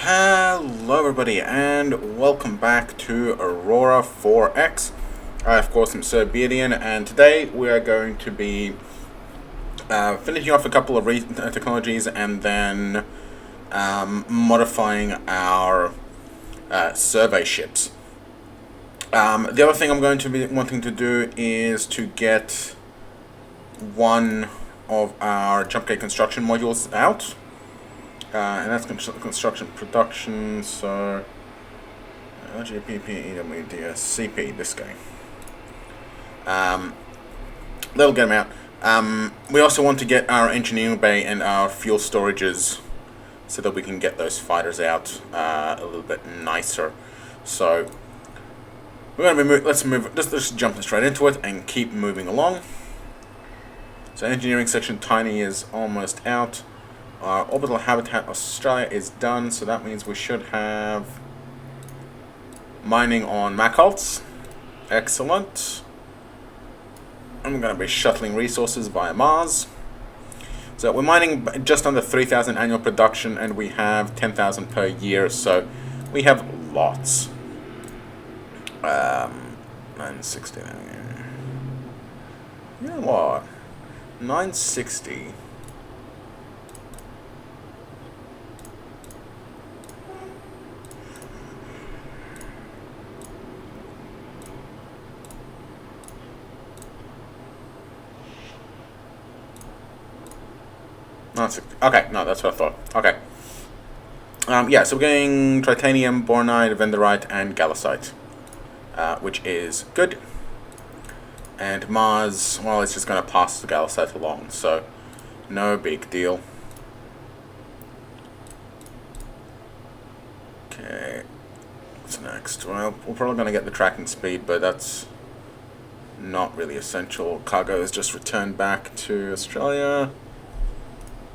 Hello everybody and welcome back to Aurora 4X. I of course am Sir Beardian, and today we are going to be finishing off a couple of technologies and then modifying our survey ships. The other thing I'm going to be wanting to do is to get one of our jump gate construction modules out. And that's construction production, so LGPP, EWDS, CP, this guy. That'll get them out. We also want to get our engineering bay and our fuel storages so that we can get those fighters out a little bit nicer. So we're going to be let's jump straight into it and keep moving along. So engineering section tiny is almost out. Orbital Habitat Australia is done, so that means we should have mining on Macholtz. Excellent. And we're going to be shuttling resources via Mars. So we're mining just under 3,000 annual production, and we have 10,000 per year, so we have lots. 960. You know what? 960. Okay, no, that's what I thought. Okay. Yeah, so we're getting titanium, bornite, vendorite, and galisite, which is good. And Mars, well, it's just going to pass the galisite along, so no big deal. Okay, what's next? Well, we're probably going to get the tracking speed, but that's not really essential. Cargo is just returned back to Australia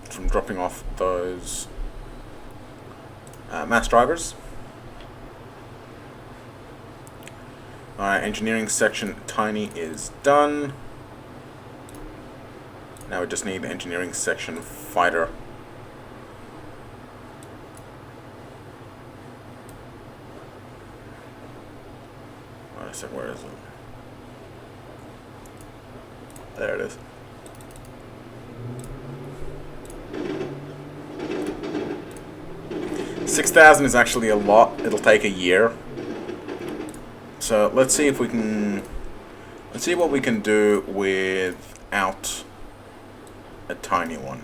from dropping off those mass drivers. Alright, engineering section tiny is done. Now we just need the engineering section fighter. Wait a sec, where is it? There it is. $6,000 is actually a lot. It'll take a year. So let's see if we can. Let's see what we can do without a tiny one.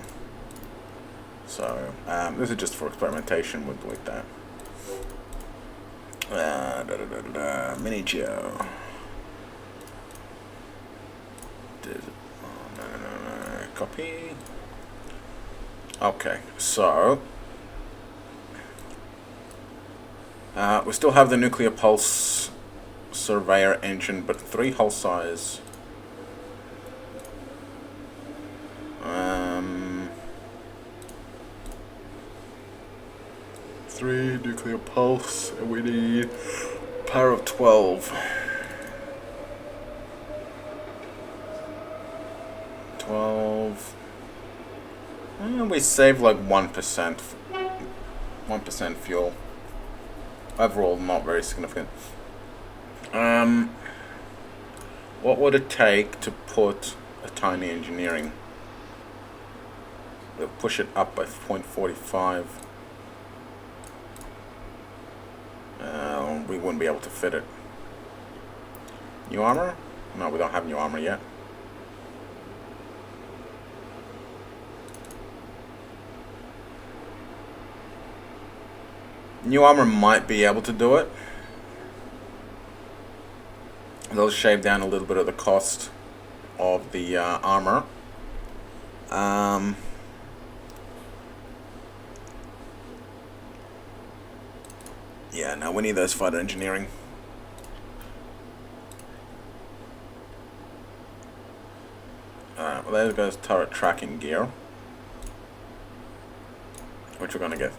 So this is just for experimentation. We'll delete that. Mini Joe. No. Copy. Okay, so. We still have the nuclear pulse surveyor engine, but 3 hull size. 3 nuclear pulse, and we need power of 12. 12. And we save like 1%. 1% fuel. Overall, not very significant. What would it take to put a tiny engineering? We'll push it up by 0.45. We wouldn't be able to fit it. New armor? No, we don't have new armor yet. New armor might be able to do it. They'll shave down a little bit of the cost of the armor. Yeah, no, we need those fighter engineering. Alright, well there goes turret tracking gear, which we're going to get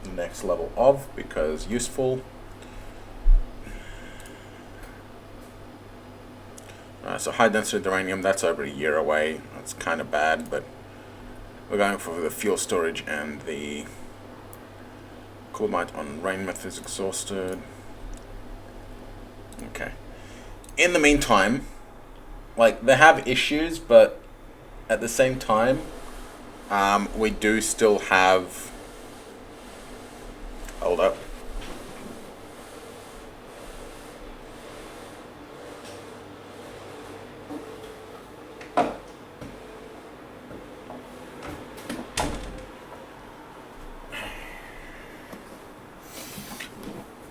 the next level of because useful. So high density uranium, that's over a year away. That's kind of bad, but we're going for the fuel storage and the Cool light on rain method is exhausted. Okay. In the meantime, like, they have issues, but at the same time, we do still have... Hold up.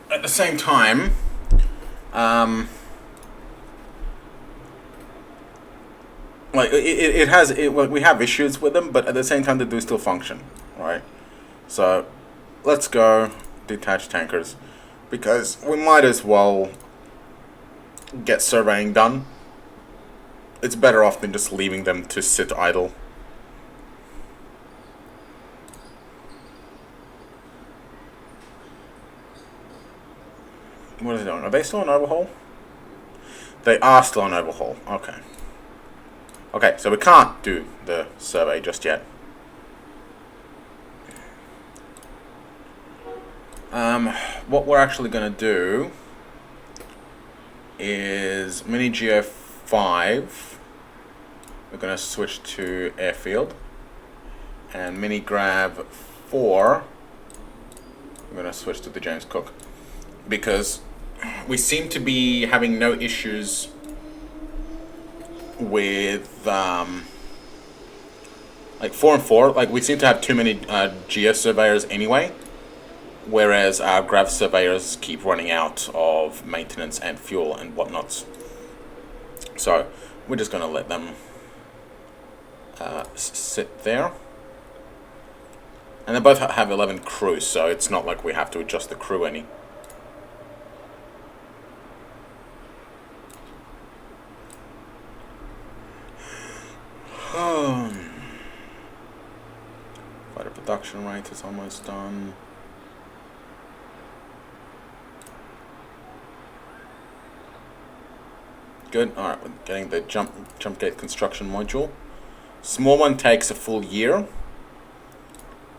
At the same time, like we have issues with them, but at the same time they do still function, right? So let's go detach tankers, because we might as well get surveying done. It's better off than just leaving them to sit idle. What are they doing? Are they still on overhaul? They are still on overhaul. Okay. Okay, so we can't do the survey just yet. What we're actually going to do is Mini GO5. We're going to switch to airfield. And Mini Grav 4. We're going to switch to the James Cook. Because we seem to be having no issues with like 4 and 4. Like, we seem to have too many GS surveyors anyway, whereas our Grav surveyors keep running out of maintenance and fuel and whatnots. So we're just going to let them sit there. And they both have 11 crews, so it's not like we have to adjust the crew any. Fighter production rate is almost done. Good. Alright, we're getting the jump gate construction module. Small one takes a full year,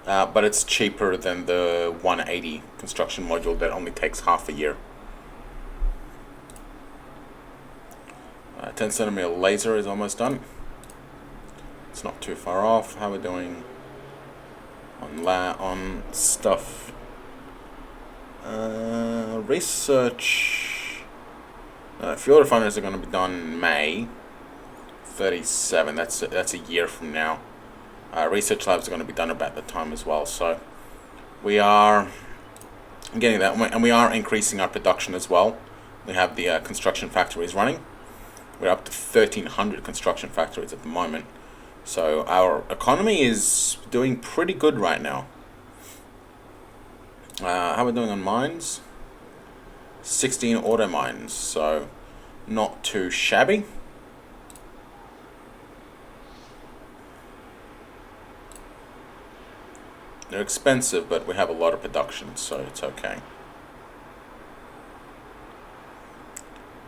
but it's cheaper than the 180 construction module that only takes half a year. 10 centimeter laser is almost done. It's not too far off. How we're doing on stuff? Research. Fuel refineries are going to be done in May 37. That's a year from now. Research labs are going to be done about that time as well. So we are getting that, and we are increasing our production as well. We have the construction factories running. We're up to 1,300 construction factories at the moment. So our economy is doing pretty good right now. How are we doing on mines? 16 auto mines, so not too shabby. They're expensive, but we have a lot of production, so it's okay.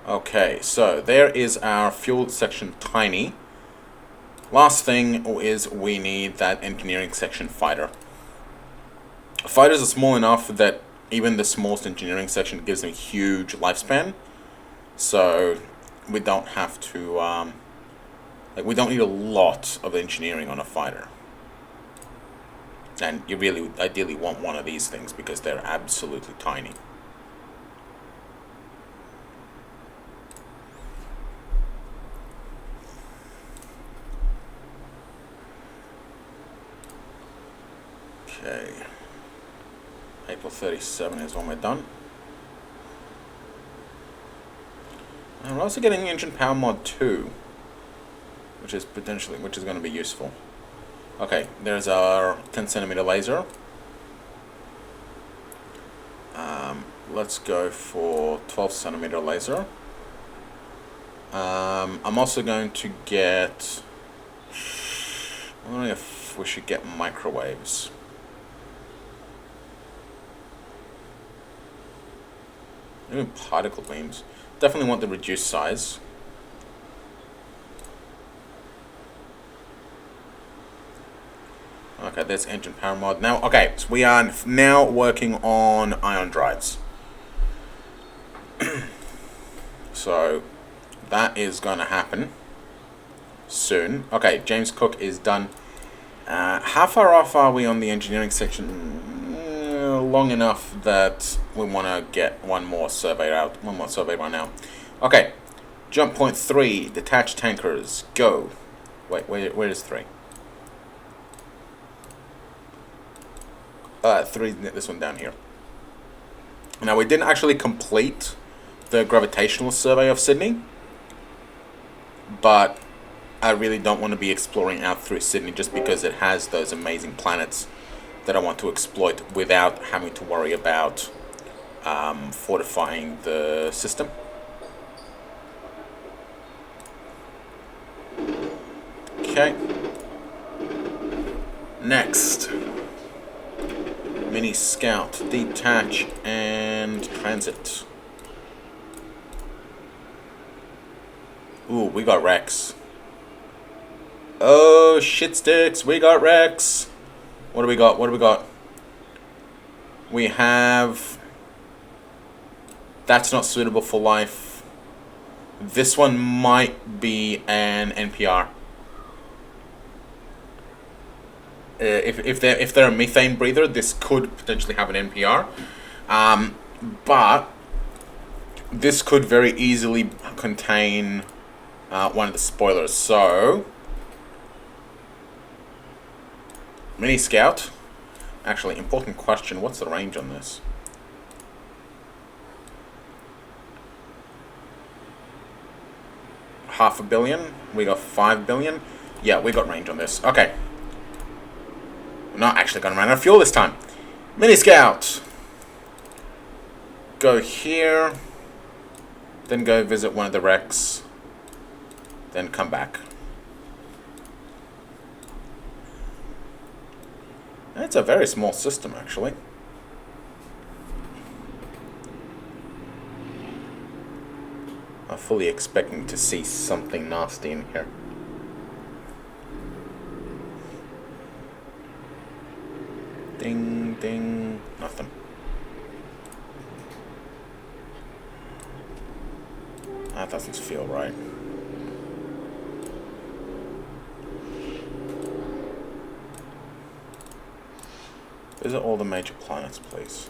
Okay, so there is our fuel section tiny. Last thing is we need that engineering section fighter. Fighters are small enough that even the smallest engineering section gives them a huge lifespan. So we don't have to, like, we don't need a lot of engineering on a fighter. And you really ideally want one of these things because they're absolutely tiny. Okay, April 37 is when we're done. And we're also getting engine power mod 2, which is going to be useful. Okay, there's our 10 centimeter laser. Let's go for 12 centimeter laser. I'm also going to get, I don't know if we should get microwaves. Even particle beams. Definitely want the reduced size. Okay, there's engine power mod. Now, okay, so we are now working on ion drives. So that is going to happen soon. Okay, James Cook is done. How far off are we on the engineering section? Long enough that we want to get one more survey run out. Okay, jump point 3, detached tankers, go. Wait, where is 3? 3, this one down here. Now, we didn't actually complete the gravitational survey of Sydney, but I really don't want to be exploring out through Sydney just because it has those amazing planets that I want to exploit without having to worry about fortifying the system. Okay. Next. Mini Scout, detach, and transit. Ooh, we got Rex. Oh, shit sticks, we got Rex. What do we got? What do we got? We have... That's not suitable for life. This one might be an NPR. If they're a methane breather, this could potentially have an NPR. But this could very easily contain one of the spoilers. So, Mini Scout. Actually, important question. What's the range on this? $500 million. We got 5 billion. Yeah, we got range on this. Okay. We're not actually going to run out of fuel this time. Mini Scout. Go here. Then go visit one of the wrecks. Then come back. It's a very small system, actually. I'm fully expecting to see something nasty in here. Ding, ding, nothing. That doesn't feel right. Visit all the major planets, please.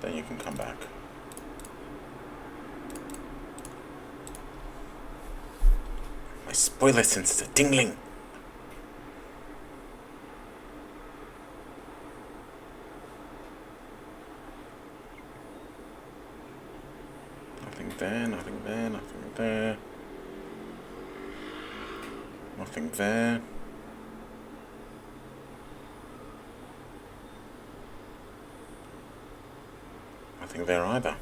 Then you can come back. My spoiler sense is a tingling. Nothing there, nothing there, nothing there. Nothing there. Nothing there either.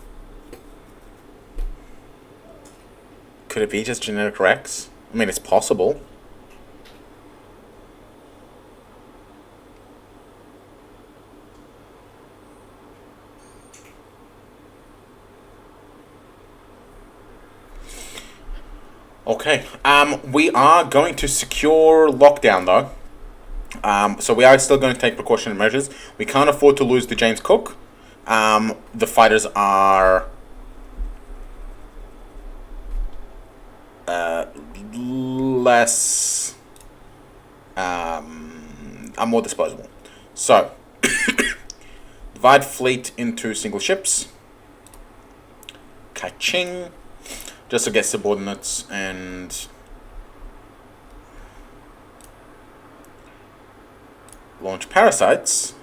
Could it be just generic Rex? I mean, it's possible. Okay, we are going to secure lockdown though. So we are still going to take precautionary measures. We can't afford to lose the James Cook. The fighters are less are more disposable. So divide fleet into single ships. Ka-ching. Just to get subordinates and launch parasites.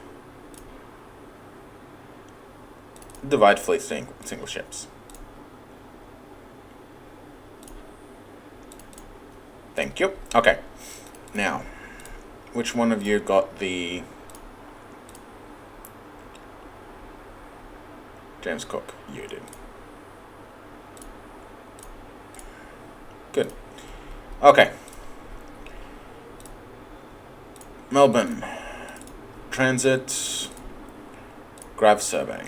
Divide fleet single ships. Thank you. Okay. Now, which one of you got the James Cook? You did. Good. Okay. Melbourne. Transit. Grav survey.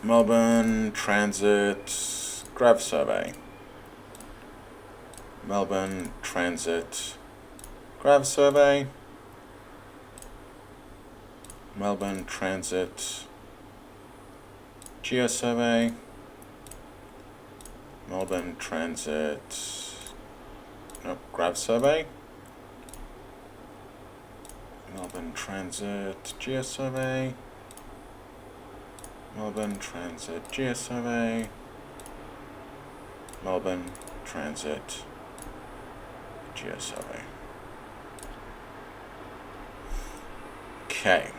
Melbourne. Transit. Grav survey. Melbourne Transit Grav Survey. Melbourne Transit Geo Survey. Melbourne Transit Grav Survey. Melbourne Transit Geo Survey. Melbourne Transit Geo Survey. Melbourne Transit Geo Survey. Okay.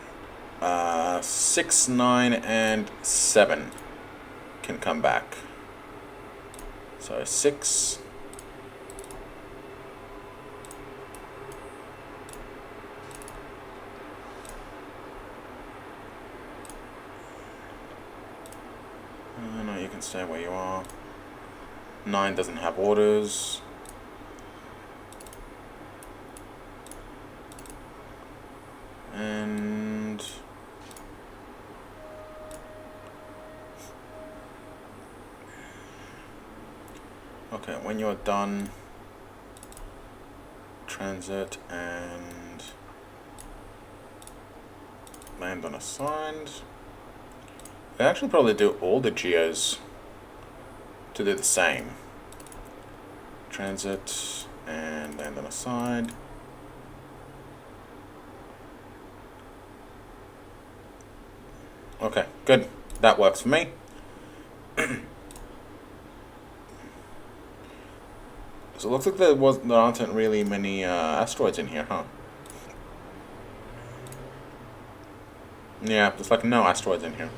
6, 9, and 7 can come back. So 6. No, you can stay where you are. 9 doesn't have orders. And okay, when you're done, transit and land unassigned. They actually probably do all the geos to do the same. Transit and land unassigned. Okay, good. That works for me. So it looks like there aren't really many asteroids in here, huh? Yeah, there's like no asteroids in here.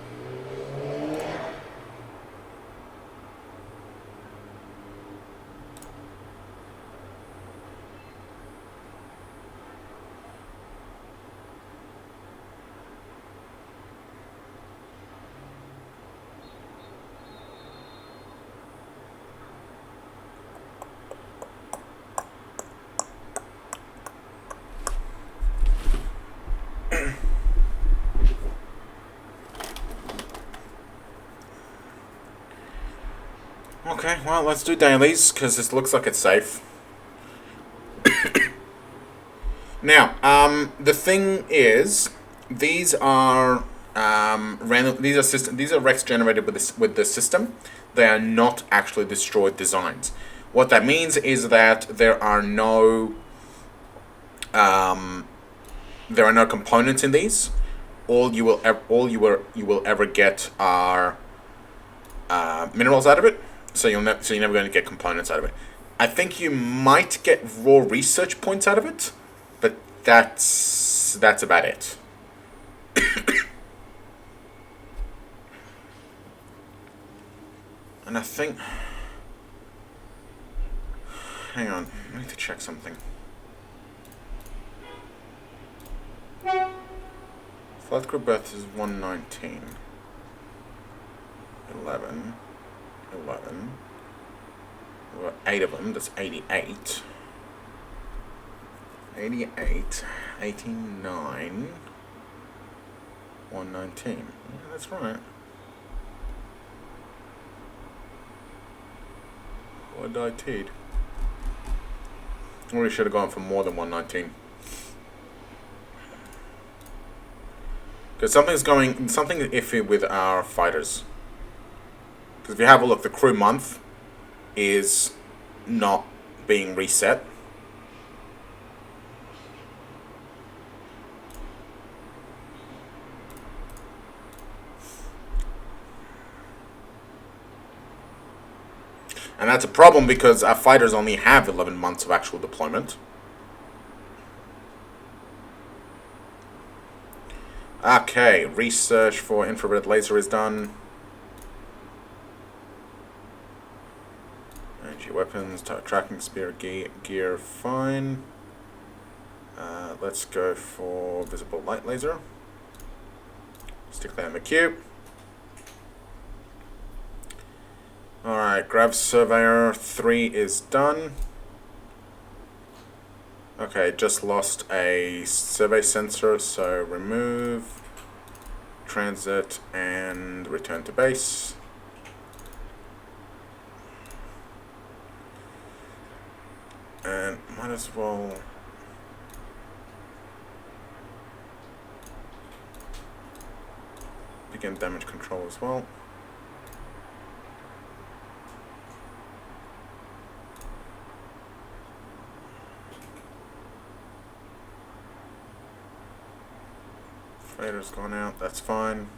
Okay, well, let's do dailies, because this looks like it's safe. Now, the thing is, these are random. These are Rex generated with the system. They are not actually destroyed designs. What that means is that there are no components in these. All you will ever get are minerals out of it. So you're never going to get components out of it. I think you might get raw research points out of it, but that's about it. And I think, hang on, I need to check something. Flight crew berth is 119. 11. We've got 8 of them, that's 88. 88, 89, 119. Yeah, that's right. What I did. I really should have gone for more than 119. Because something iffy with our fighters. Because if you have a look, the crew month is not being reset. And that's a problem because our fighters only have 11 months of actual deployment. Okay, research for infrared laser is done. Energy weapons, tracking spear gear, fine. Let's go for visible light laser. Stick that in the queue. Alright, Grav Surveyor 3 is done. Okay, just lost a survey sensor, so remove, transit, and return to base. And might as well... begin damage control as well. Fader's gone out, that's fine.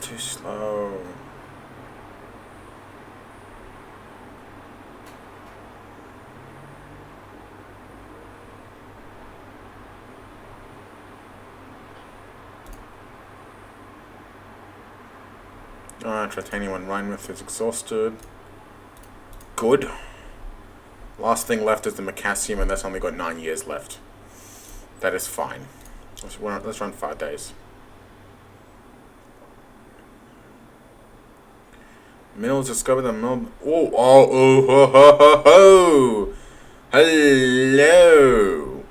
Too slow. Alright, Titanium and Rhinewith is exhausted. Good. Last thing left is the Macassium, and that's only got 9 years left. That is fine. Let's run 5 days. Minerals discovered the mineral. Oh. Hello.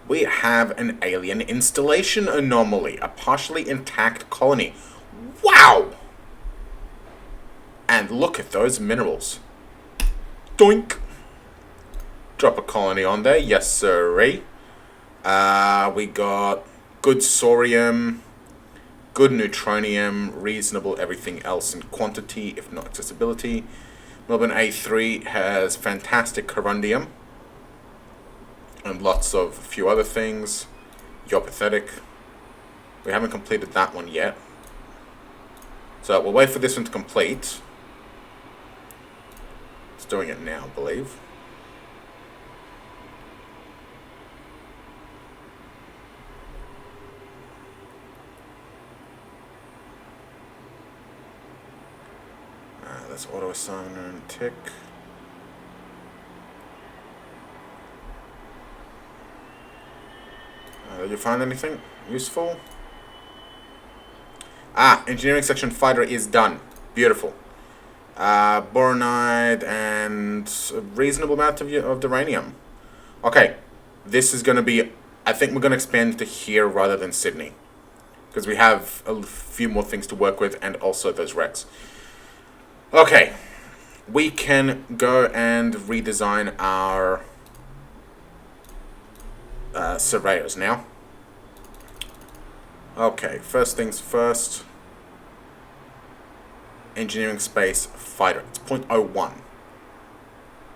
We have an alien installation anomaly, a partially intact colony. Wow! And look at those minerals. Doink! Drop a colony on there, yes sirree. We got good Sorium, good Neutronium, reasonable everything else in quantity, if not accessibility. Melbourne A3 has fantastic Corundium. And lots of a few other things. You're pathetic. We haven't completed that one yet. So we'll wait for this one to complete. It's doing it now, I believe. Let's auto assign and tick. Did you find anything useful? Engineering section fighter is done. Beautiful. Boronite and a reasonable amount of uranium. Okay, this is going to be... I think we're going to expand to here rather than Sydney. Because we have a few more things to work with and also those wrecks. Okay, we can go and redesign our surveyors now. Okay, first things first. Engineering space fighter. It's 0.01.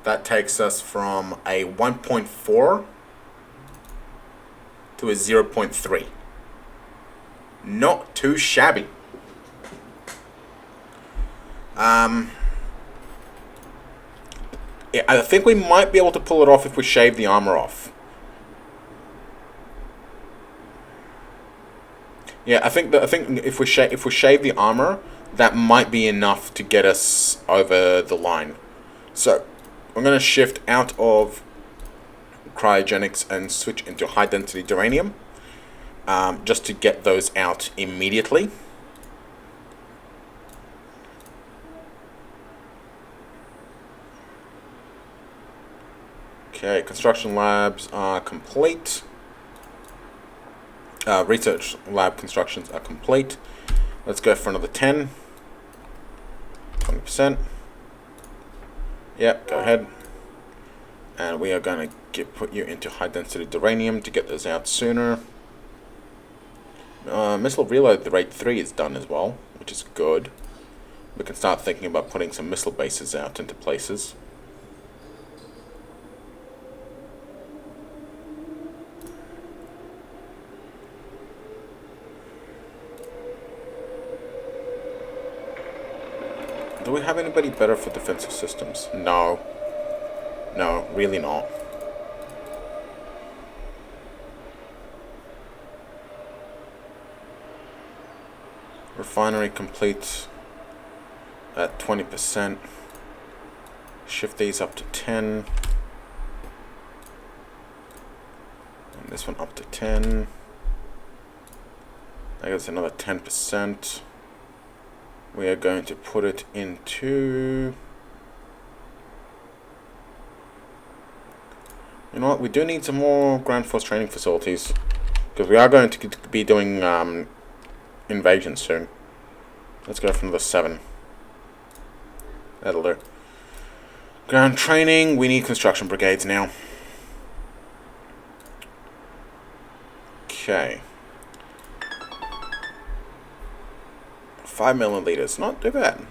That takes us from a 1.4 to a 0.3. Not too shabby. Yeah, I think we might be able to pull it off if we shave the armor off. Yeah, I think if we shave the armor, that might be enough to get us over the line. So I'm going to shift out of cryogenics and switch into high density duranium, just to get those out immediately. Okay, construction labs are complete. Research lab constructions are complete. Let's go for another 10. 20%. Yep, go ahead. And we are going to put you into high density duranium to get those out sooner. Missile reload, the rate 3 is done as well, which is good. We can start thinking about putting some missile bases out into places. Do we have anybody better for defensive systems? No. No, really not. Refinery complete at 20%. Shift these up to 10. And this one up to 10. I guess another 10%. We are going to put it into... You know what? We do need some more ground force training facilities. Because we are going to be doing invasions soon. Let's go for another 7. That'll do. Ground training. We need construction brigades now. Okay. 5 milliliters. Not too bad.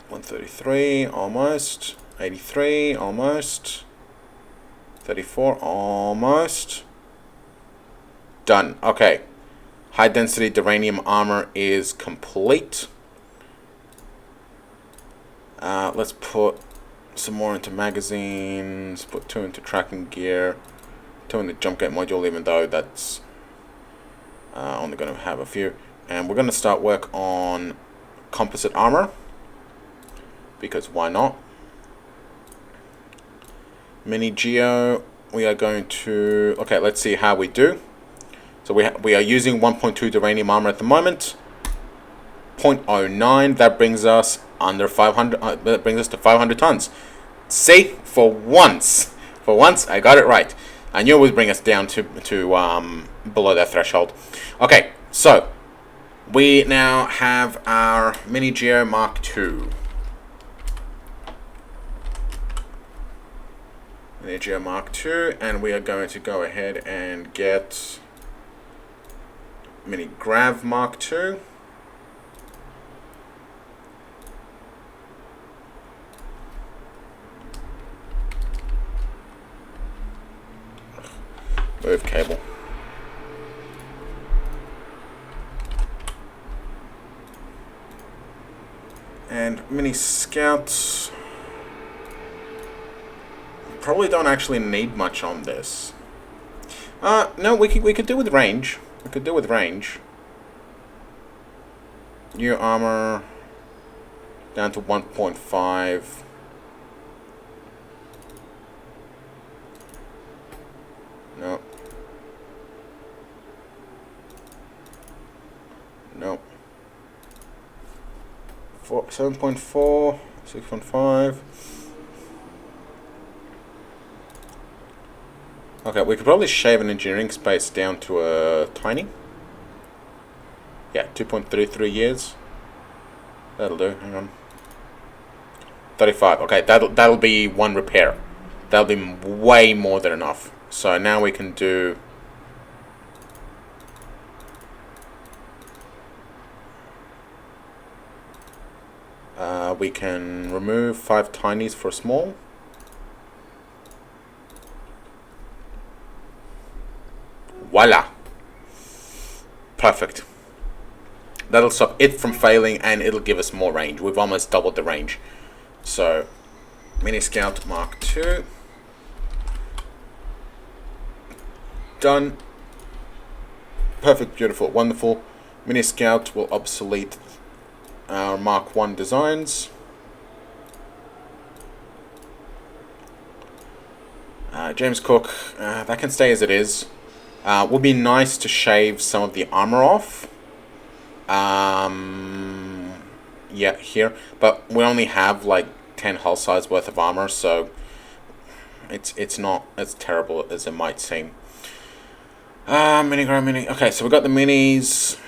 133. Almost. 83. Almost. 34. Almost. Done. Okay. High density duranium armor is complete. Let's put some more into magazines. Put 2 into tracking gear. 2 in the jump gate module, even though that's only going to have a few. And we're going to start work on composite armor. Because why not? Mini Geo, we are going to... Okay, let's see how we do. So we are using 1.2 duranium armor at the moment. 0.09, that brings us under 500. That brings us to 500 tons. See, for once, I got it right. I knew it would bring us down to below that threshold. Okay, so we now have our Mini Geo Mark II. Mini Geo Mark II, and we are going to go ahead and get Mini Grav Mark II. Move cable. And Mini Scouts. Probably don't actually need much on this. No, we could do with range. We could do with range. New armor down to 1.5. Nope. Nope. 7.4, 6.5. Okay, we could probably shave an engineering space down to a tiny. Yeah, 2.33 years. That'll do. Hang on. 35. Okay, that'll be 1 repair. That'll be way more than enough. So now we can do... we can remove 5 tinies for small. Voila! Perfect. That'll stop it from failing and it'll give us more range. We've almost doubled the range. So, Mini Scout Mark II. Done. Perfect, beautiful, wonderful. Mini Scout will obsolete our Mark I designs. James Cook, that can stay as it is. Would be nice to shave some of the armor off. Yeah, here. But we only have like 10 hull size worth of armor, so it's not as terrible as it might seem. Mini. Okay, so we got the minis.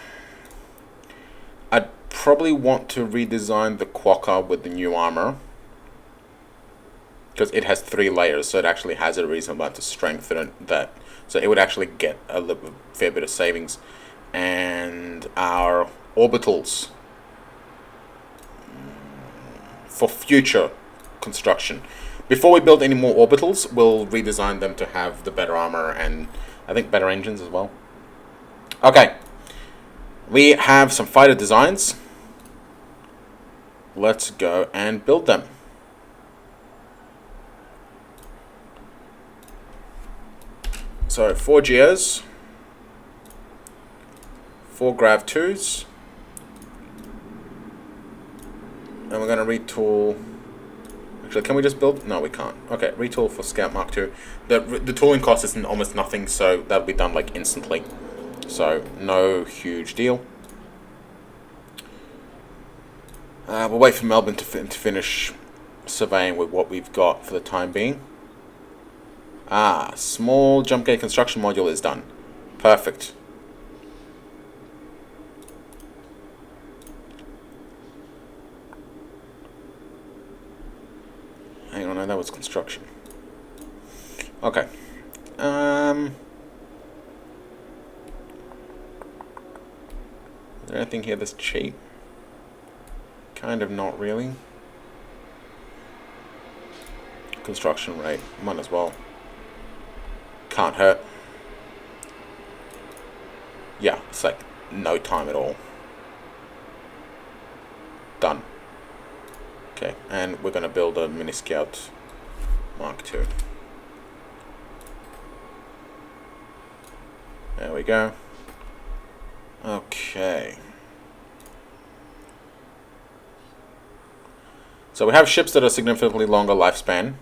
I'd probably want to redesign the Quokka with the new armor. Because it has 3 layers, so it actually has a reasonable amount of strength in that. So it would actually get a fair bit of savings. And our orbitals for future construction. Before we build any more orbitals, we'll redesign them to have the better armor and I think better engines as well. Okay. We have some fighter designs. Let's go and build them. So 4 Geos, 4 Grav 2s, and we're going to retool. Actually, can we just build? No, we can't. Okay, retool for Scout Mark II. The tooling cost is almost nothing, so that'll be done like instantly. So no huge deal. We'll wait for Melbourne to finish surveying with what we've got for the time being. Small jump gate construction module is done. Perfect. Hang on, no, that was construction. Okay. Is there anything here that's cheap? Kind of not really. Construction rate, might as well. Can't hurt. Yeah, it's like no time at all. Done. Okay, and we're gonna build a mini scout Mark II. There we go. Okay. So we have ships that are significantly longer lifespan.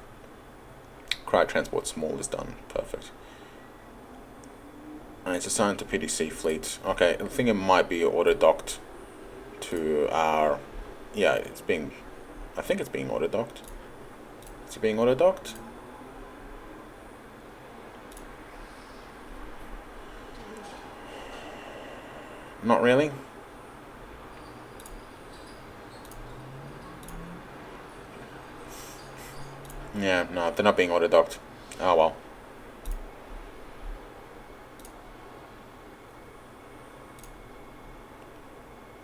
Cryo transport small is done. Perfect. And it's assigned to PDC fleet. Okay, I think it might be auto-docked to our... Yeah, it's being... I think it's being auto-docked. Is it being auto-docked? Not really. Yeah, no, they're not being auto-docked. Oh well.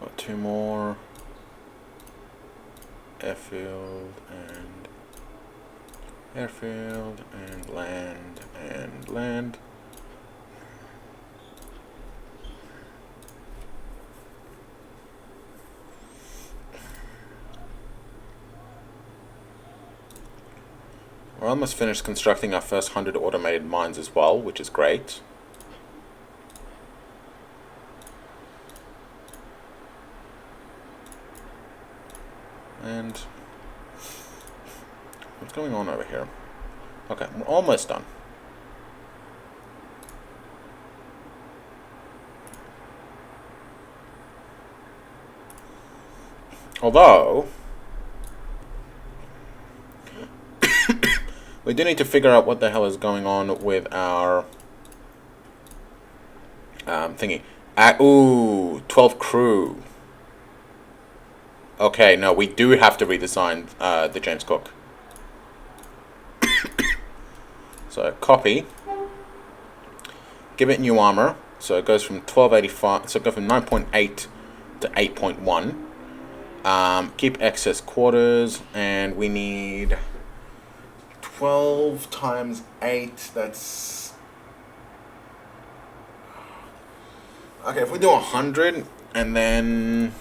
Got two more. Airfield and land and land. We're almost finished constructing our first 100 automated mines as well, which is great. And what's going on over here? Okay, we're almost done. Although we do need to figure out what the hell is going on with our thingy. Ooh, 12 crew. Okay, no, we do have to redesign the James Cook. So copy. Give it new armor. So it goes from 1285. So it goes from 9.8 to 8.1. Keep excess quarters, and we need 12 times 8. That's okay. If we do 100, and then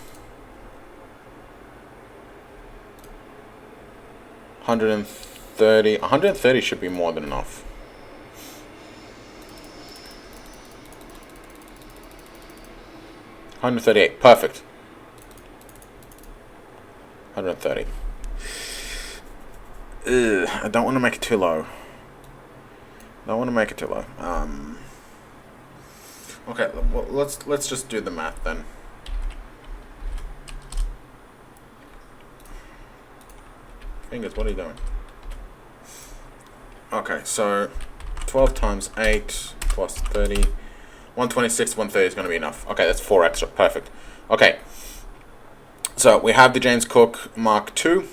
130 should be more than enough. $138, perfect. 130. I don't want to make it too low. Okay, well, let's just do the math then. Fingers, what are you doing? Okay, so 12 times 8 plus 30. 126, 130 is going to be enough. Okay, that's 4 extra. Perfect. Okay. So we have the James Cook Mark II.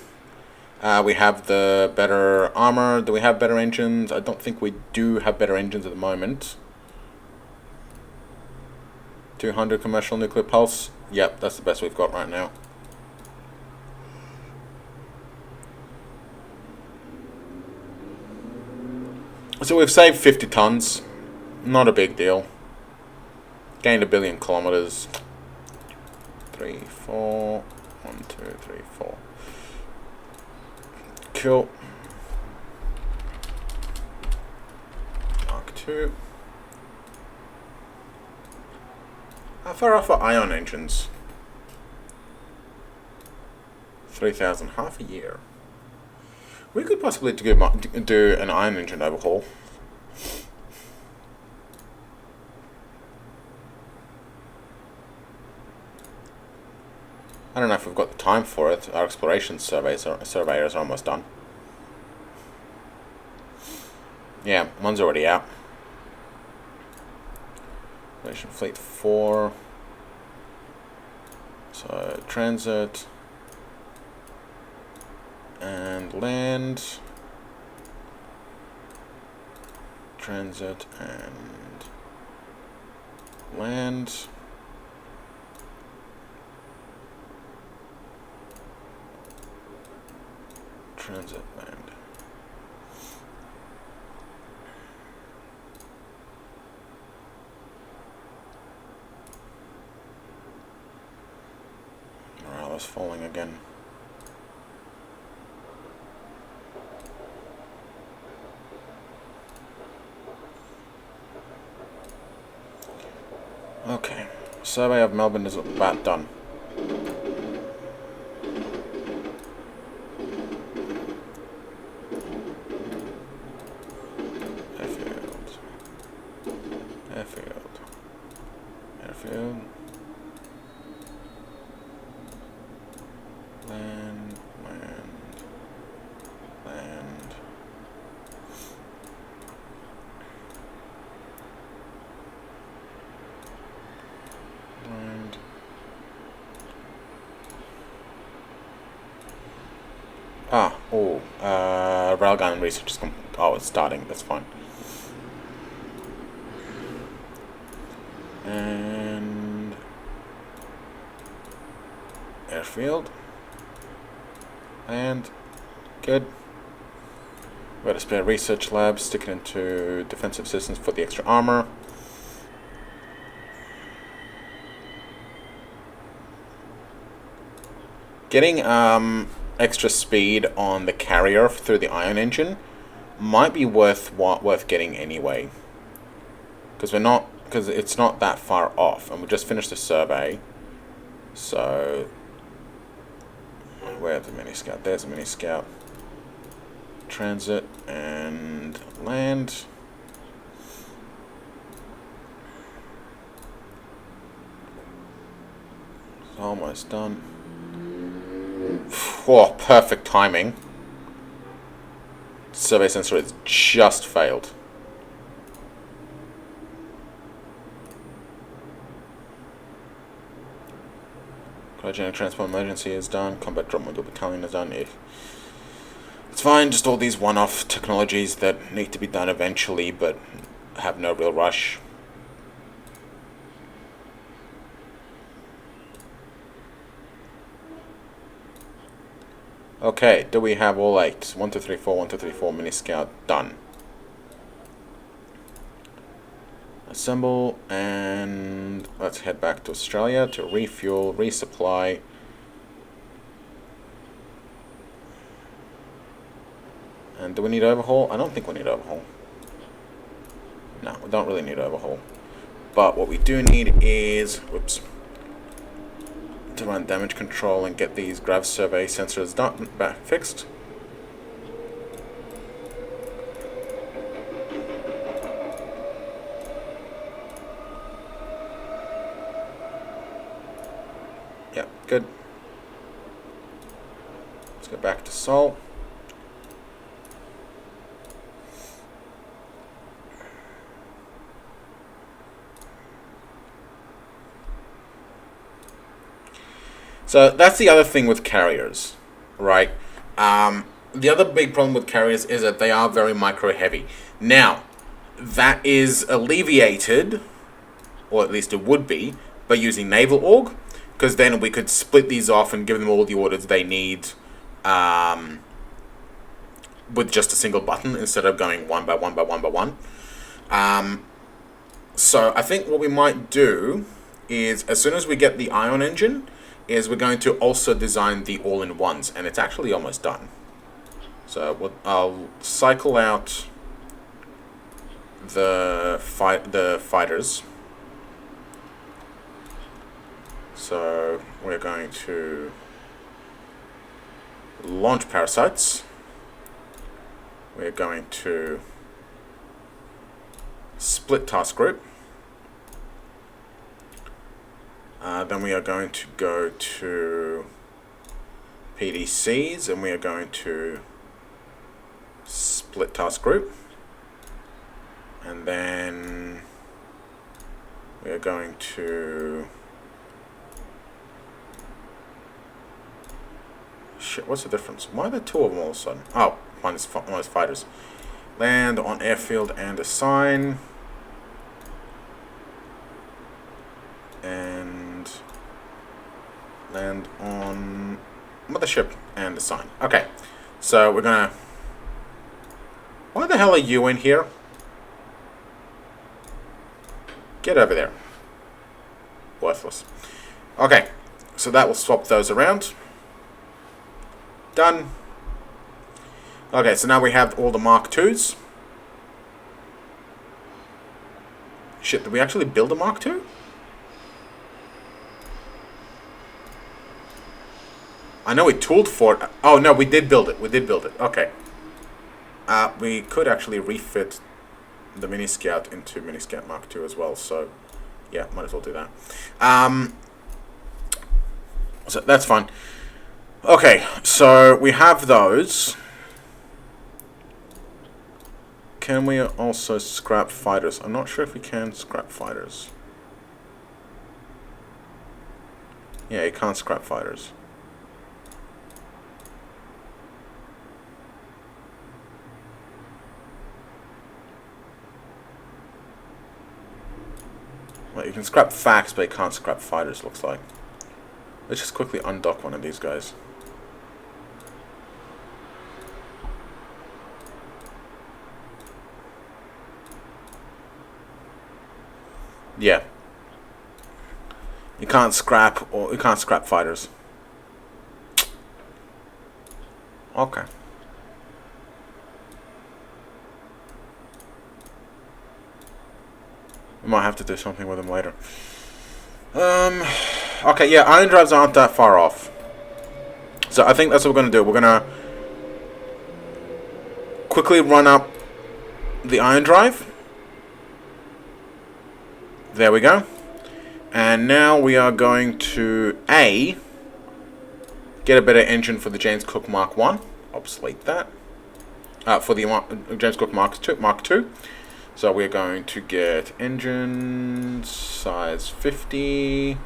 We have the better armor. Do we have better engines? I don't think we do have better engines at the moment. 200 commercial nuclear pulse. Yep, that's the best we've got right now. So we've saved 50 tons. Not a big deal. Gained 1 billion kilometers. 3, 4. 1, 2, 3, 4. Cool. Mark II. How far off are ion engines? 3,000, half a year. We could possibly do an ion engine overhaul. I don't know if we've got the time for it. Our exploration surveyors are almost done. Yeah, one's already out. Nation Fleet 4. So, transit. And land. Transit and land. Transit land. Morale is falling again. Okay, survey of Melbourne is about done. Airfield. Land. Railgun research is it's starting, that's fine. And airfield. And good. We've got a spare research lab, stick it into defensive systems for the extra armor. Getting extra speed on the carrier through the ion engine might be worth getting anyway, because it's not that far off, and we just finished the survey. So where's the mini scout? There's a mini scout. Transit and land. It's almost done. Oh, perfect timing. Survey sensor has just failed. Cryogenic transport emergency is done. Combat drop module battalion is done. It's fine, just all these one-off technologies that need to be done eventually, but have no real rush. Okay, do we have all 8? 1, 2, 3, 4, 1, 2, 3, 4, mini scout, done. Assemble, and let's head back to Australia to refuel, resupply. And do we need overhaul? I don't think we need overhaul. No, we don't really need overhaul. But what we do need is, whoops, to run damage control and get these grav survey sensors fixed. Yeah, good. Let's go back to Sol. So that's the other thing with carriers, right? The other big problem with carriers is that they are very micro-heavy. Now, that is alleviated, or at least it would be, by using Naval Org, because then we could split these off and give them all the orders they need with just a single button instead of going one by one by one by one. So I think what we might do is, as soon as we get the ion engine, is we're going to also design the all-in-ones, and it's actually almost done. So I'll cycle out the fighters. So we're going to launch parasites. we're going to split task group. Then we are going to go to PDCs, and we are going to split task group. And then we are going to... Shit, what's the difference? Why are there two of them all of a sudden? Oh, one is fighters. Land on airfield and assign. And land on mothership and assign. Okay, so we're gonna... Why the hell are you in here? Get over there. Worthless. Okay, so that will swap those around. Done. Okay, so now we have all the Mark IIs. Shit, did we actually build a Mark II? I know we tooled for it. Oh, no, we did build it. We did build it. Okay. We could actually refit the Mini Scout into Mini Scout Mark II as well, so yeah, might as well do that. So that's fine. Okay, so we have those. Can we also scrap fighters? I'm not sure if we can scrap fighters. Yeah, you can't scrap fighters. Well, you can scrap facts, but you can't scrap fighters, looks like. Let's just quickly undock one of these guys. Yeah. You can't scrap fighters. Okay. We might have to do something with them later. Okay, yeah, iron drives aren't that far off. So I think that's what we're going to do. We're going to quickly run up the iron drive. There we go. And now we are going to get a better engine for the James Cook Mark 1. Obsolete that. For the James Cook Mark 2. So we're going to get engine size 50.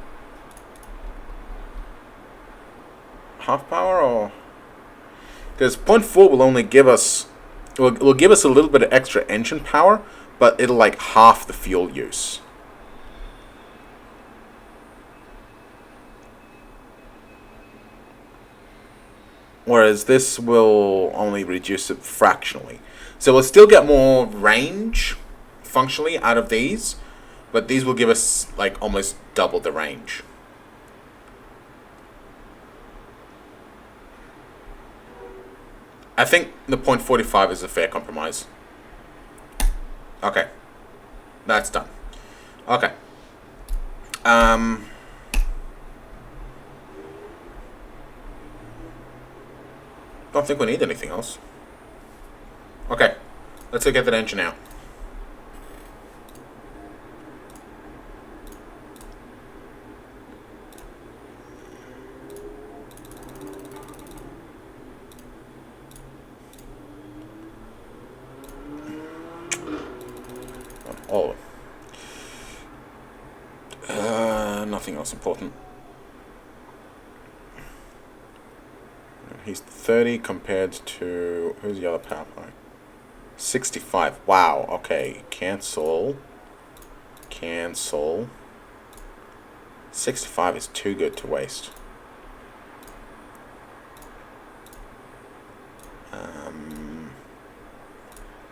Half power, or because 0.4 will only give us will give us a little bit of extra engine power, but it'll like half the fuel use. Whereas this will only reduce it fractionally. So we'll still get more range functionally out of these, but these will give us like almost double the range. I think the 0.45 is a fair compromise. Okay. That's done. Okay. Don't think we need anything else. Okay. Let's go get that engine out. Oh. Nothing else important. He's 30 compared to... Who's the other power play? 65. Wow. Okay. Cancel. Cancel. 65 is too good to waste.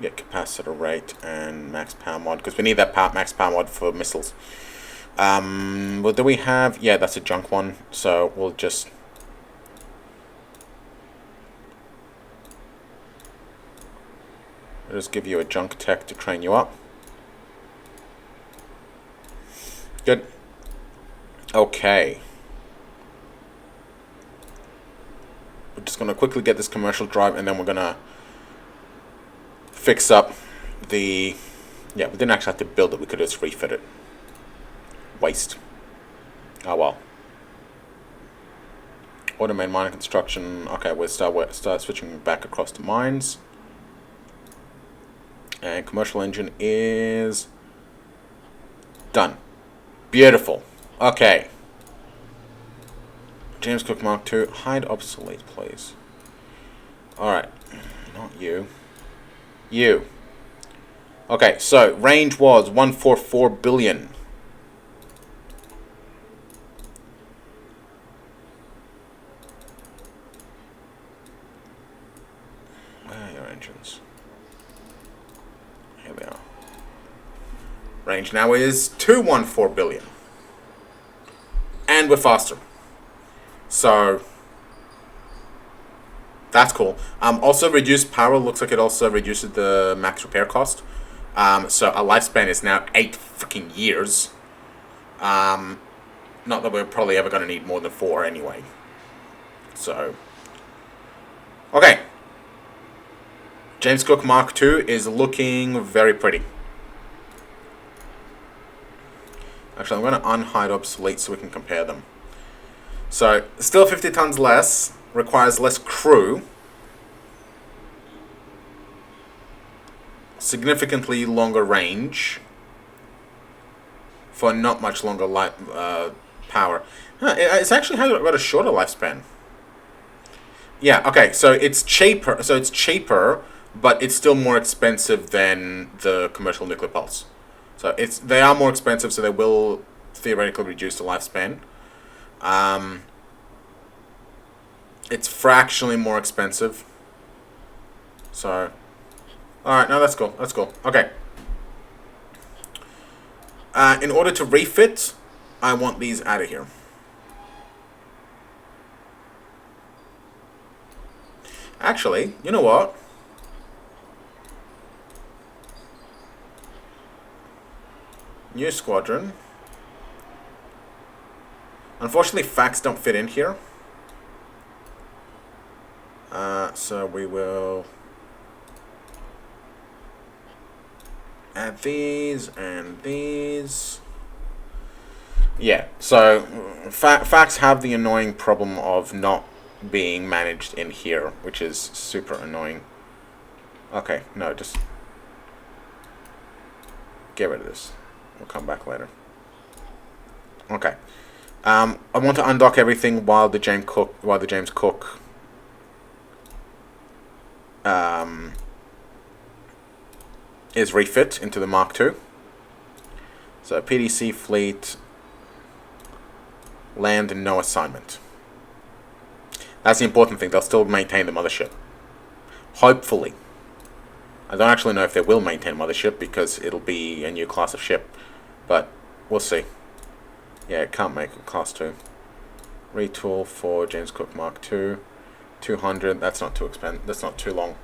Get capacitor rate and max power mod, because we need that max power mod for missiles. Well, do we have... Yeah, that's a junk one, so we'll just... I'll just give you a junk tech to train you up. Good. Okay. We're just going to quickly get this commercial drive, and then we're going to fix up the... Yeah, we didn't actually have to build it. We could just refit it. Waste. Oh, well. Automate mining construction. Okay, we'll start switching back across to mines. And commercial engine is... done. Beautiful. Okay. James Cook Mark II. Hide obsolete, please. Alright. Not you. You. Okay, so range was 144 billion. Where are your engines? Here they are. Range now is 214 billion. And we're faster. So that's cool. Also reduced power. Looks like it also reduces the max repair cost. So our lifespan is now 8 freaking years. Not that we're probably ever going to need more than 4 anyway. So, okay. James Cook Mark II is looking very pretty. Actually, I'm going to unhide obsolete so we can compare them. So, still 50 tons less, requires less crew. Significantly longer range. For not much longer power. It's actually got a shorter lifespan. Yeah, okay, so it's cheaper. So it's cheaper, but it's still more expensive than the commercial nuclear pulse. So they are more expensive, so they will theoretically reduce the lifespan. It's fractionally more expensive. So, alright, no, that's cool. That's cool. Okay. In order to refit, I want these out of here. Actually, you know what? New squadron. Unfortunately, facts don't fit in here. So we will add these and these. Yeah, so facts have the annoying problem of not being managed in here, which is super annoying. Okay, no, just get rid of this. We'll come back later. Okay. I want to undock everything while the James Cook is refit into the Mark II. So PDC fleet, land and no assignment. That's the important thing. They'll still maintain the mothership. Hopefully. I don't actually know if they will maintain mothership because it'll be a new class of ship. But we'll see. Yeah, it can't make a class 2. Retool for James Cook Mark II. 200. That's not too expensive. That's not too long.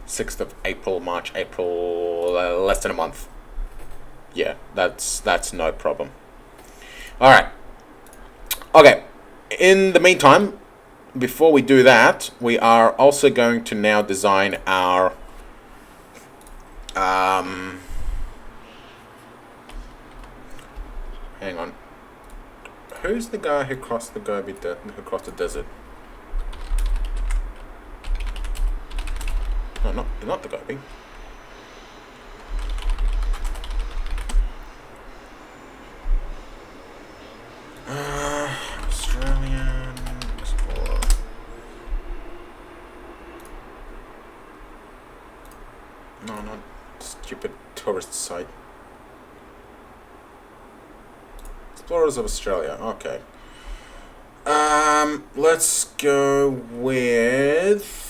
6th of April, March, April, less than a month. Yeah, that's no problem. All right. Okay. In the meantime, before we do that, we are also going to now design our hang on. Who's the guy who crossed the desert? No, not the Gobi. Australian explorer. No, not stupid tourist site. Explorers of Australia. Okay. Let's go with.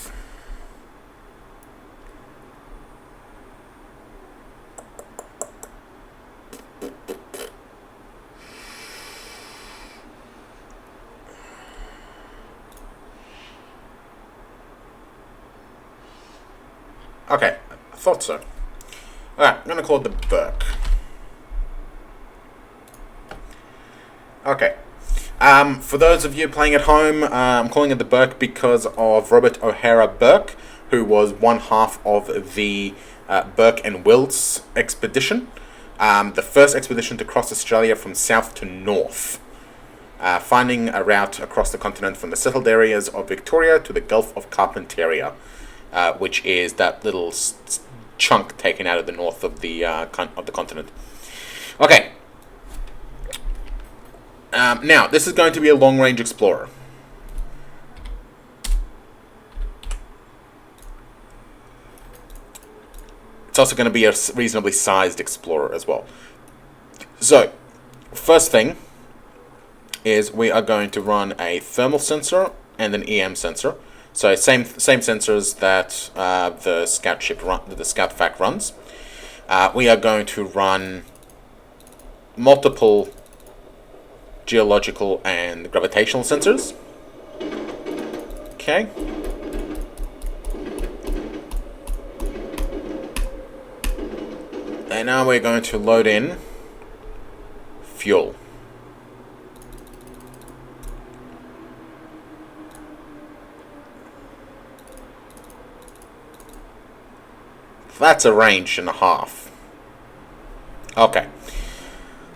Okay, I thought so. Alright, I'm gonna call it the Burke. Okay. For those of you playing at home, I'm calling it the Burke because of Robert O'Hara Burke, who was one half of the Burke and Wills expedition, the first expedition to cross Australia from south to north, finding a route across the continent from the settled areas of Victoria to the Gulf of Carpentaria, which is that little chunk taken out of the north of the continent. Okay. Now, this is going to be a long-range explorer. It's also going to be a reasonably sized explorer as well. So, first thing is we are going to run a thermal sensor and an EM sensor. So same sensors that the Scout FAC runs. We are going to run multiple geological and gravitational sensors. Okay. And now we're going to load in fuel. That's a range and a half. Okay.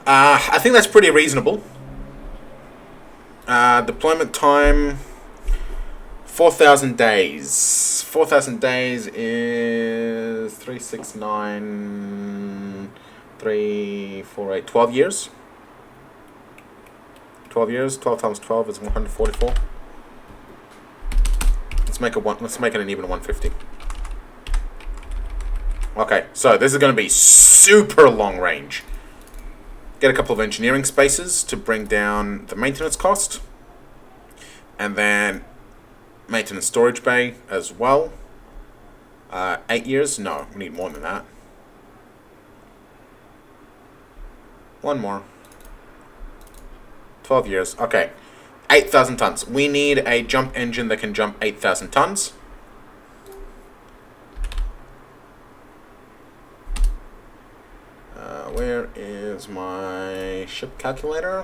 I think that's pretty reasonable. Deployment time, 4,000 days. 4,000 days is 369, 348, 12 years. 12 years. 12 times 12 is 144. Let's make it an even 150. Okay, so this is going to be super long range. Get a couple of engineering spaces to bring down the maintenance cost. And then maintenance storage bay as well. 8 years? No, we need more than that. One more. 12 years. Okay. 8,000 tons. We need a jump engine that can jump 8,000 tons. Where is my ship calculator?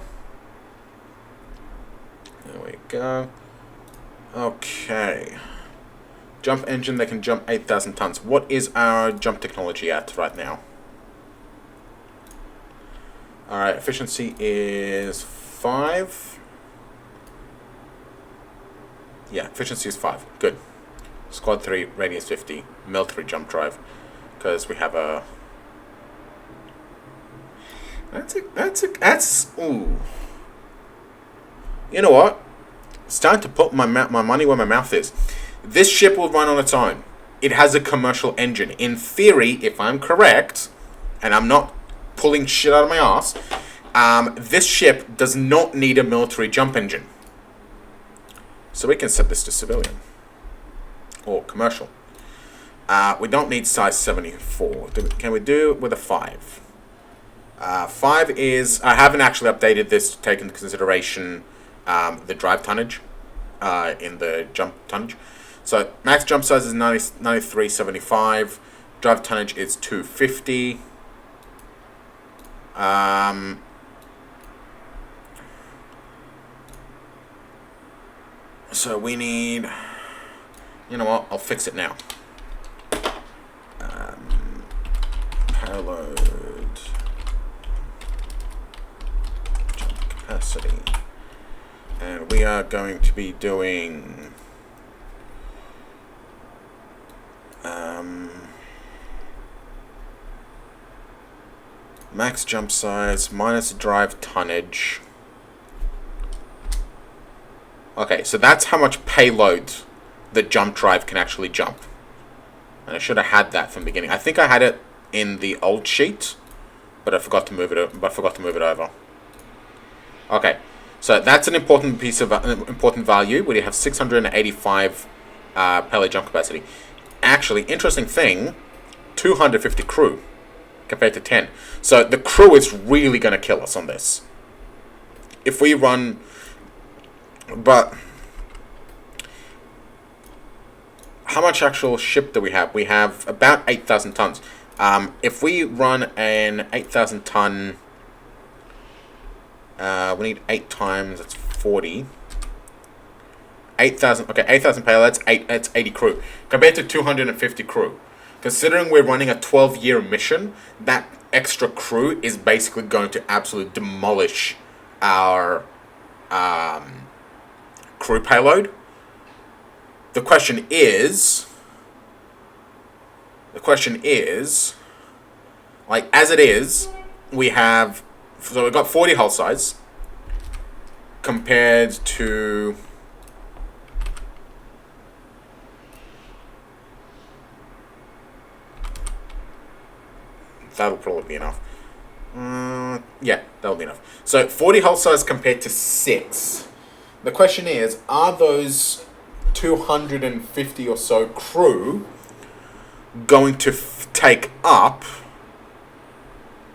There we go. Okay. Jump engine that can jump 8,000 tons. What is our jump technology at right now? Alright, efficiency is 5. Yeah, efficiency is 5. Good. Squad 3, radius 50, military jump drive. Because we have a... That's ooh. You know what? It's time to put my money where my mouth is. This ship will run on its own. It has a commercial engine. In theory, if I'm correct, and I'm not pulling shit out of my ass, this ship does not need a military jump engine. So we can set this to civilian. Or commercial. We don't need size 74. Can we do it with a 5? 5 is... I haven't actually updated this to take into consideration the drive tonnage in the jump tonnage. So max jump size is 93.75. Drive tonnage is 250. So we need... You know what? I'll fix it now. Payload... capacity, and we are going to be doing max jump size minus drive tonnage. Okay, so that's how much payload the jump drive can actually jump, and I should have had that from the beginning. I think I had it in the old sheet, but I forgot to move it over. Okay, so that's an important piece of important value. We have 685 payload jump capacity. Actually, interesting thing, 250 crew compared to 10. So the crew is really going to kill us on this. If we run, but how much actual ship do we have? We have about 8,000 tons. If we run an 8,000 ton. We need 8 times, that's 40. 8,000. Okay, 8,000 payload. That's 80 crew compared to 250 crew. Considering we're running a 12-year mission, that extra crew is basically going to absolutely demolish our crew payload. The question is, like, as it is, we've got 40 hull size compared to that'll probably be enough. Yeah, that'll be enough. So 40 hull size compared to 6. The question is, are those 250 or so crew going to take up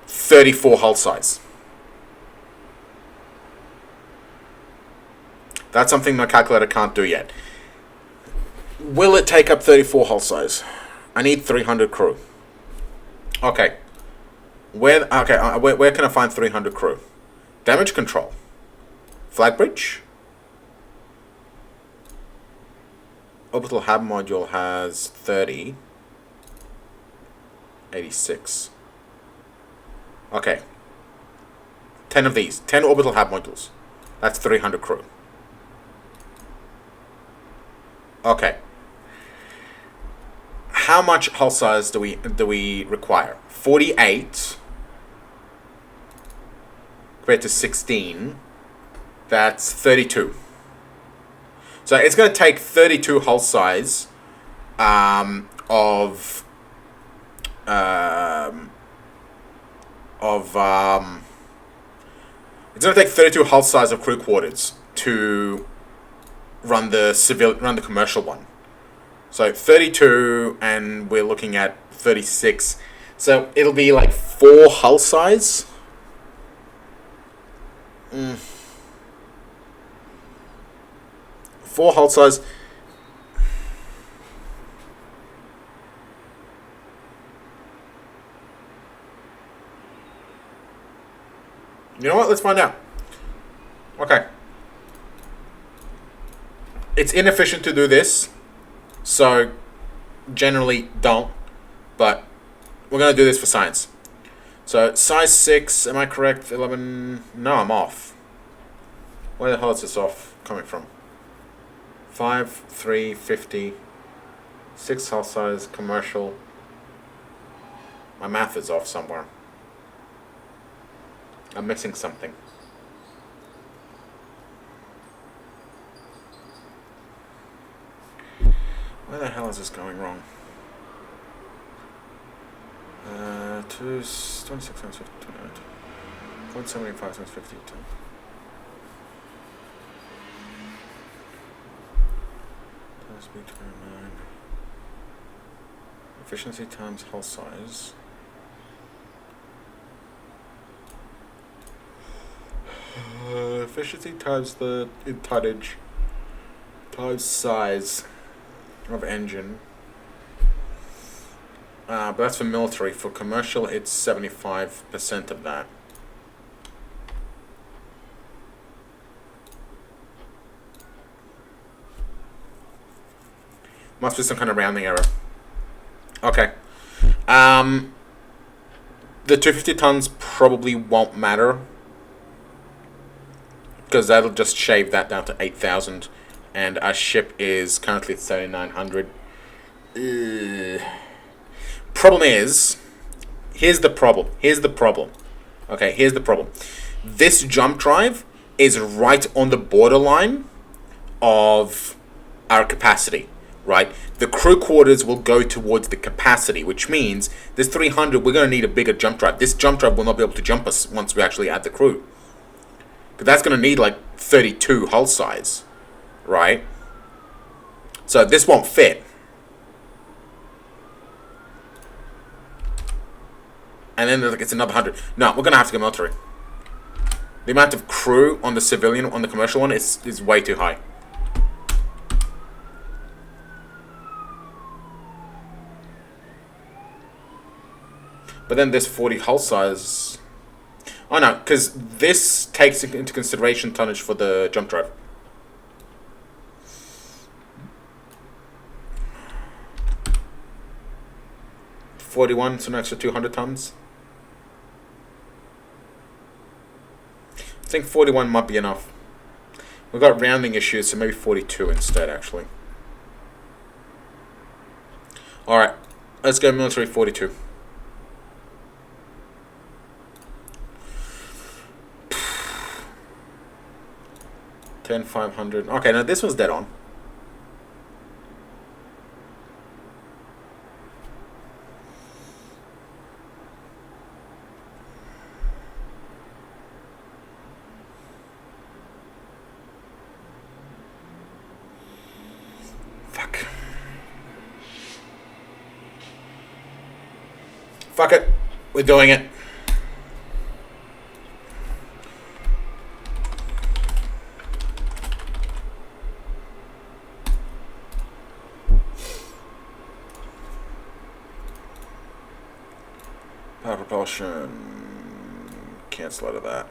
34 hull size? That's something my calculator can't do yet. Will it take up 34 hull size? I need 300 crew. Okay. Where can I find 300 crew? Damage control. Flag bridge. Orbital hab module has 30. 86. Okay. 10 of these. 10 orbital hab modules. That's 300 crew. Okay. How much hull size do we require? 48 compared to 16. That's 32. So it's going to take 32 hull size of it's going to take 32 hull size of crew quarters to run the commercial one. So 32, and we're looking at 36. So it'll be like 4 hull size. 4 hull size. You know what? Let's find out. Okay. It's inefficient to do this, so generally don't. But we're going to do this for science. So size 6, am I correct? 11. No, I'm off. Where the hell is this off coming from? 5, 3, 50. 6 hull size, commercial. My math is off somewhere. I'm missing something. Where the hell is this going wrong? 26 times 50, 0.75 times 50. Times B29. Efficiency times hull size. Efficiency times the tonnage times size of engine. But that's for military. For commercial, it's 75% of that. Must be some kind of rounding error. Okay. The 250 tons probably won't matter, because that'll just shave that down to 8,000, and our ship is currently at 7,900. Problem is, here's the problem. Okay, here's the problem. This jump drive is right on the borderline of our capacity, right? The crew quarters will go towards the capacity, which means this 300, we're going to need a bigger jump drive. This jump drive will not be able to jump us once we actually add the crew. Because that's going to need like 32 hull size, right? So this won't fit. And then it's another 100. No, we're going to have to go military. The amount of crew on the civilian, on the commercial one, is way too high. But then this 40 hull size... Oh no, because this takes into consideration tonnage for the jump drive. 41, so an extra 200 tons. I think 41 might be enough. We've got rounding issues, so maybe 42 instead, actually. Alright, let's go military 42. $10,500. Okay, now this was dead on. Fuck it. We're doing it. Power propulsion. Cancel out of that.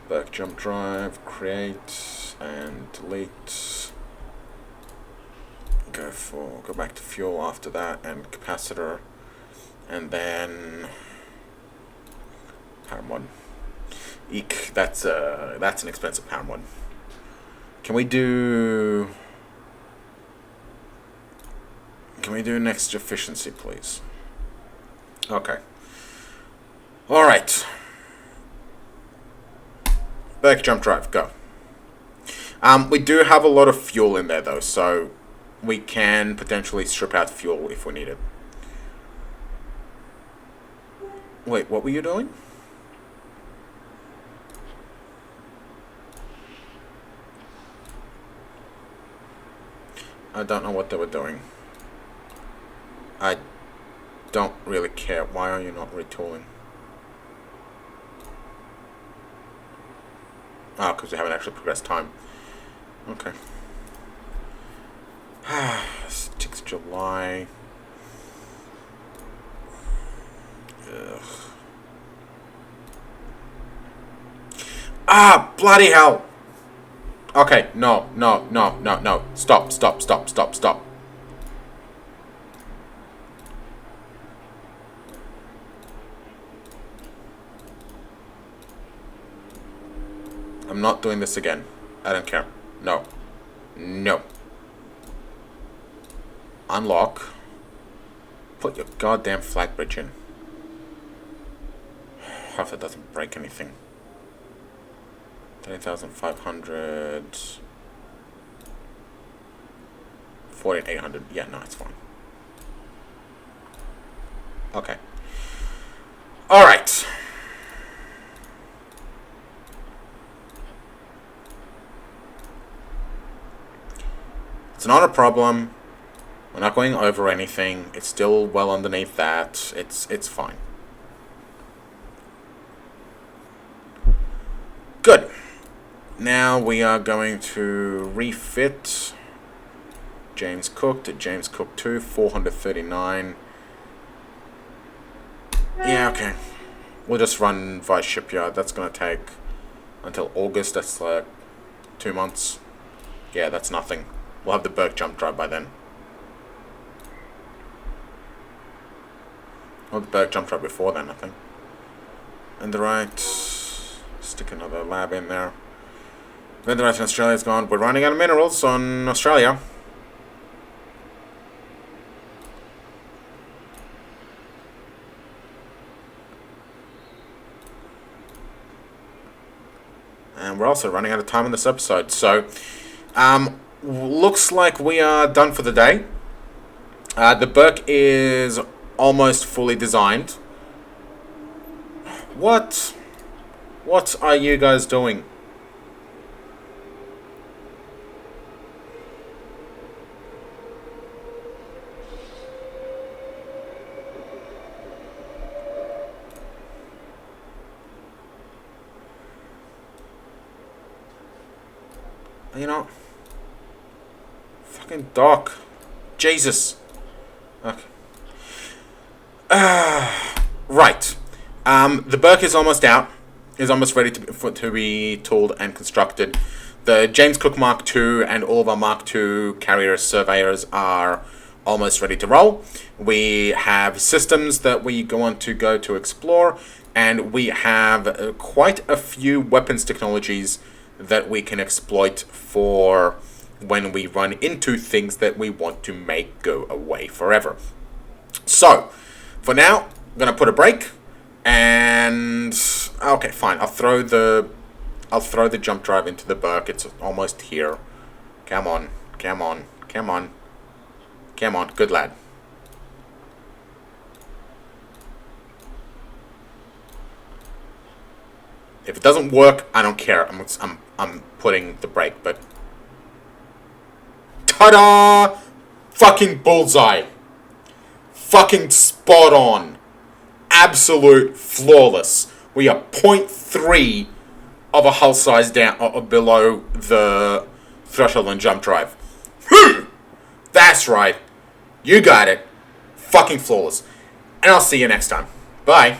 Back jump drive. Create and delete. Go back to fuel after that, and capacitor, and then power mod. Eek, that's an expensive power mod. Can we do next efficiency, please? Okay. All right. Back jump drive, go. We do have a lot of fuel in there though, so we can potentially strip out fuel if we need it. Wait, what were you doing? I don't know what they were doing. I don't really care. Why are you not retooling? Oh, because we haven't actually progressed time. Okay. 6 July. Ugh. Ah, bloody hell! Okay, no. Stop. I'm not doing this again. I don't care. No. Unlock. Put your goddamn flag bridge in. Hope that doesn't break anything. 30,500. 14,800. Yeah, no, it's fine. Okay. Alright. It's not a problem. We're not going over anything. It's still well underneath that. It's fine. Good. Now we are going to refit James Cook to James Cook 2, 439. Yeah, okay. We'll just run via shipyard. That's going to take until August. That's like 2 months. Yeah, that's nothing. We'll have the Burke jump drive by then. Or the Burke jump drive before then, I think. And the right. Stick another lab in there. Then the right in Australia's gone. We're running out of minerals on Australia. And we're also running out of time in this episode. So, looks like we are done for the day. The Burke is almost fully designed. What are you guys doing? You know, fucking dock. Jesus. Okay. Right. The Burke is almost out. Is almost ready to be tooled and constructed. The James Cook Mark II and all of our Mark II carrier surveyors are almost ready to roll. We have systems that we want to go to explore, and we have quite a few weapons technologies that we can exploit for when we run into things that we want to make go away forever. So, for now, I'm going to put a break, and okay, fine. I'll throw the jump drive into the Burke. It's almost here. Come on, come on, come on. Come on, good lad. If it doesn't work, I don't care. I'm putting the brake, but ta-da! Fucking bullseye. Fucking spot on. Absolute flawless. We are 0.3 of a hull size down or below the threshold on jump drive. That's right. You got it. Fucking flawless. And I'll see you next time. Bye.